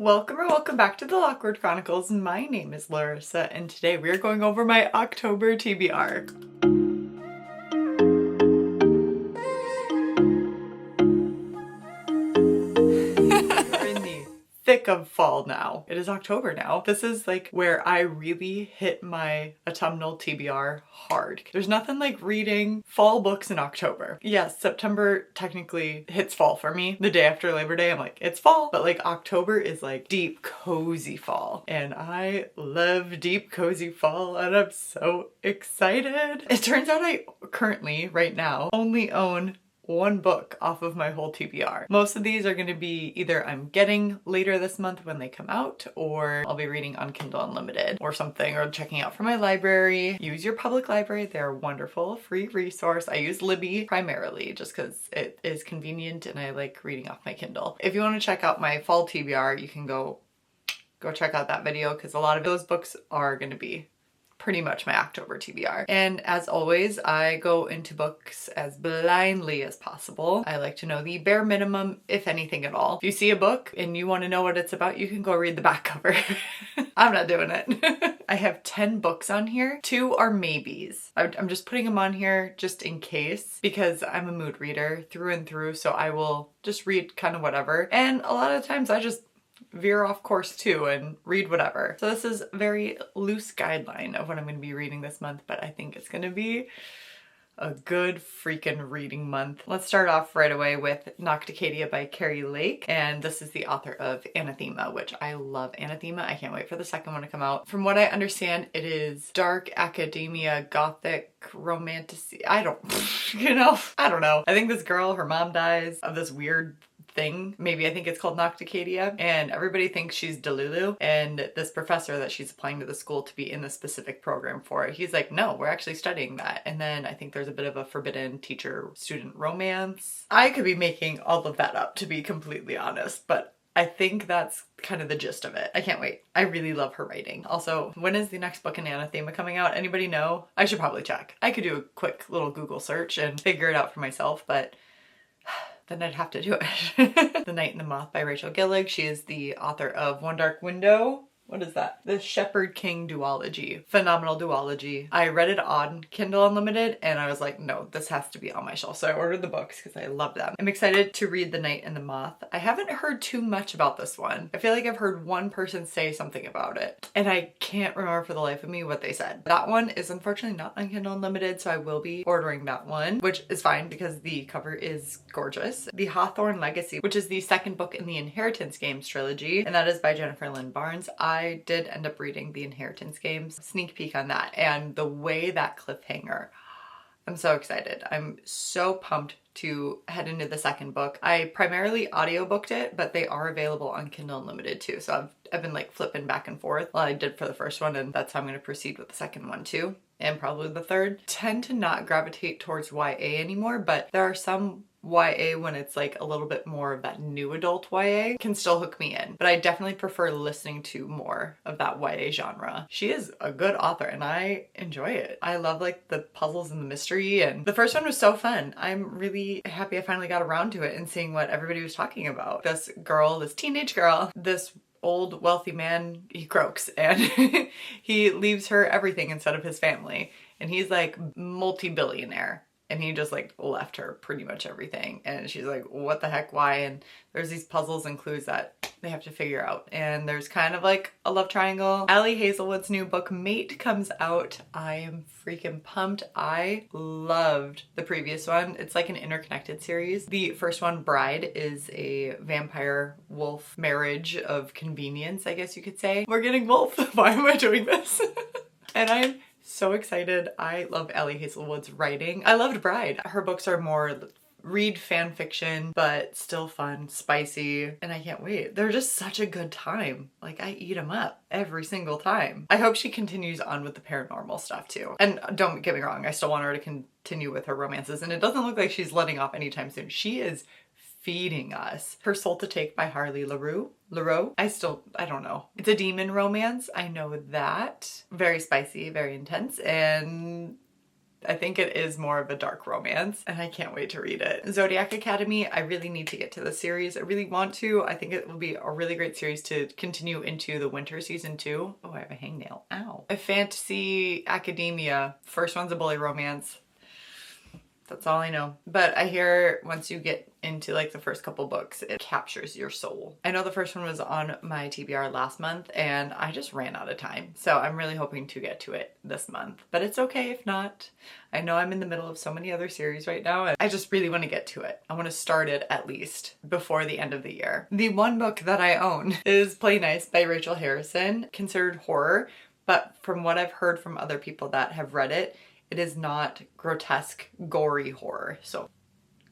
Welcome or welcome back to the Awkward Chronicles. My name is Larissa and today we are going over my October TBR. We're in the thick of fall now. It is October now. This is like where I really hit my autumnal TBR hard. There's nothing like reading fall books in October. Yes, September technically hits fall for me. The day after Labor Day, I'm like, it's fall. But like October is like deep, cozy fall. And I love deep, cozy fall and I'm so excited. It turns out I currently, right now, only own one book off of my whole TBR. Most of these are going to be either I'm getting later this month when they come out, or I'll be reading on Kindle Unlimited or something, or checking out from my library. Use your public library. They're a wonderful free resource. I use Libby primarily just because it is convenient and I like reading off my Kindle. If you want to check out my fall TBR, you can go check out that video because a lot of those books are going to be pretty much my October TBR. And as always, I go into books as blindly as possible. I like to know the bare minimum, if anything at all. If you see a book and you want to know what it's about, you can go read the back cover. I'm not doing it. I have 10 books on here. 2 are maybes. I'm just putting them on here just in case because I'm a mood reader through and through, so I will just read kind of whatever. And a lot of times I just veer off course too and read whatever. So this is a very loose guideline of what I'm going to be reading this month, but I think it's going to be a good freaking reading month. Let's start off right away with Nocticadia by Carrie Lake, and this is the author of Anathema, which I love Anathema. I can't wait for the second one to come out. From what I understand, it is dark academia, gothic, romantic. I don't know. I think this girl, her mom dies of this weird thing. Maybe I think it's called Nocticadia, and everybody thinks she's Delulu, and this professor that she's applying to the school to be in the specific program for it, he's like, no, we're actually studying that. And then I think there's a bit of a forbidden teacher-student romance. I could be making all of that up, to be completely honest, but I think that's kind of the gist of it. I can't wait. I really love her writing. Also, when is the next book in Anathema coming out? Anybody know? I should probably check. I could do a quick little Google search and figure it out for myself, but then I'd have to do it. The Night and the Moth by Rachel Gillig. She is the author of One Dark Window. What is that? The Shepherd King duology. Phenomenal duology. I read it on Kindle Unlimited and I was like, no, this has to be on my shelf. So I ordered the books because I love them. I'm excited to read The Night and the Moth. I haven't heard too much about this one. I feel like I've heard one person say something about it and I can't remember for the life of me what they said. That one is unfortunately not on Kindle Unlimited, so I will be ordering that one, which is fine because the cover is gorgeous. The Hawthorne Legacy, which is the second book in the Inheritance Games trilogy, and that is by Jennifer Lynn Barnes. I did end up reading the Inheritance Games, sneak peek on that, and the way that cliffhanger, I'm so excited. I'm so pumped to head into the second book. I primarily audiobooked it, but they are available on Kindle Unlimited too, so I've been like flipping back and forth. Well, I did for the first one, and that's how I'm going to proceed with the second one too, and probably the third. Tend to not gravitate towards YA anymore, but there are some YA when it's like a little bit more of that new adult YA can still hook me in, but I definitely prefer listening to more of that YA genre. She is a good author and I enjoy it. I love like the puzzles and the mystery, and the first one was so fun. I'm really happy I finally got around to it and seeing what everybody was talking about. This girl, this teenage girl, this old wealthy man, he croaks and he leaves her everything instead of his family, and he's like multi-billionaire. And he just like left her pretty much everything. And she's like, what the heck, why? And there's these puzzles and clues that they have to figure out. And there's kind of like a love triangle. Ali Hazelwood's new book, Mate, comes out. I am freaking pumped. I loved the previous one. It's like an interconnected series. The first one, Bride, is a vampire wolf marriage of convenience, I guess you could say. We're getting wolf. Why am I doing this? And I'm so excited. I love Ellie Hazelwood's writing. I loved Bride. Her books are more read fan fiction, but still fun, spicy, and I can't wait. They're just such a good time. Like, I eat them up every single time. I hope she continues on with the paranormal stuff too. And don't get me wrong, I still want her to continue with her romances, and it doesn't look like she's letting off anytime soon. She is feeding us. Her Soul to Take by Harley LaRue. I don't know. It's a demon romance. I know that. Very spicy, very intense, and I think it is more of a dark romance and I can't wait to read it. Zodiac Academy, I really need to get to the series. I really want to. I think it will be a really great series to continue into the winter season 2. Oh, I have a hangnail. Ow. A Fantasy Academia. First one's a bully romance. That's all I know. But I hear once you get into like the first couple books, it captures your soul. I know the first one was on my TBR last month and I just ran out of time. So I'm really hoping to get to it this month. But it's okay if not. I know I'm in the middle of so many other series right now and I just really want to get to it. I want to start it at least before the end of the year. The one book that I own is Play Nice by Rachel Harrison, considered horror. But from what I've heard from other people that have read it, it is not grotesque, gory horror. So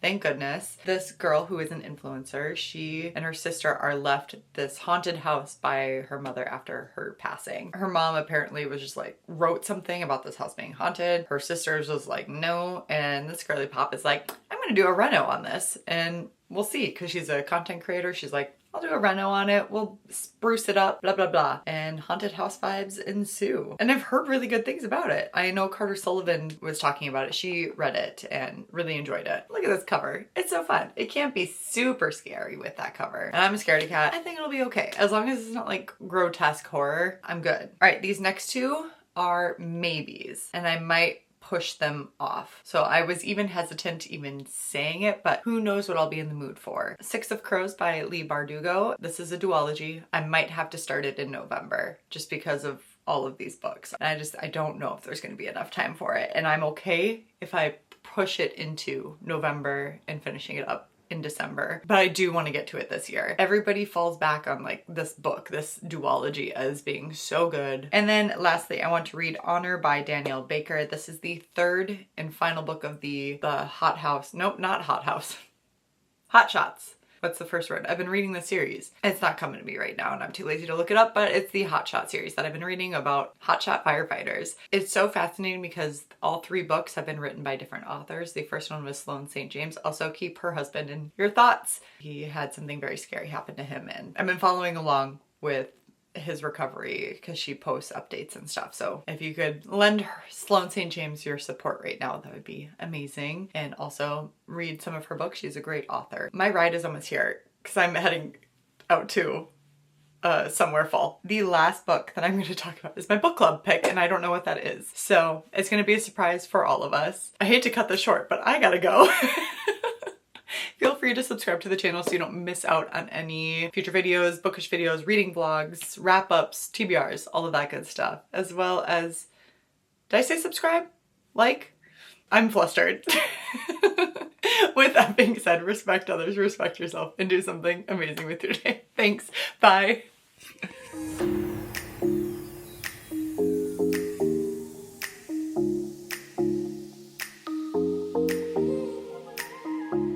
thank goodness. This girl who is an influencer, she and her sister are left this haunted house by her mother after her passing. Her mom apparently was just like, wrote something about this house being haunted. Her sisters was like, no. And this girly pop is like, I'm gonna do a reno on this and we'll see. Cause she's a content creator. She's like, I'll do a reno on it. We'll spruce it up, blah, blah, blah. And haunted house vibes ensue. And I've heard really good things about it. I know Carter Sullivan was talking about it. She read it and really enjoyed it. Look at this cover. It's so fun. It can't be super scary with that cover. And I'm a scaredy cat. I think it'll be okay. As long as it's not like grotesque horror, I'm good. All right, these next two are maybes. And I might push them off. So I was even hesitant even saying it, but who knows what I'll be in the mood for. Six of Crows by Leigh Bardugo. This is a duology. I might have to start it in November just because of all of these books. And I don't know if there's going to be enough time for it. And I'm okay if I push it into November and finishing it up in December, but I do want to get to it this year. Everybody falls back on like this book, this duology, as being so good. And then lastly, I want to read Honor by Danielle Baker. This is the third and final book of the Hot House. Nope, not Hot House. Hot Shots. What's the first word? I've been reading the series. It's not coming to me right now and I'm too lazy to look it up, but it's the Hot Shot series that I've been reading about hotshot firefighters. It's so fascinating because all 3 books have been written by different authors. The first one was Sloane St. James. Also keep her husband in your thoughts. He had something very scary happen to him and I've been following along with his recovery because she posts updates and stuff. So if you could lend her, Sloane St. James, your support right now, that would be amazing. And also read some of her books. She's a great author. My ride is almost here because I'm heading out to somewhere fall. The last book that I'm going to talk about is my book club pick and I don't know what that is. So it's going to be a surprise for all of us. I hate to cut this short, but I gotta go. Feel free to subscribe to the channel so you don't miss out on any future videos, bookish videos, reading vlogs, wrap-ups, TBRs, all of that good stuff. As well as, did I say subscribe? Like? I'm flustered. With that being said, respect others, respect yourself, and do something amazing with your day. Thanks. Bye.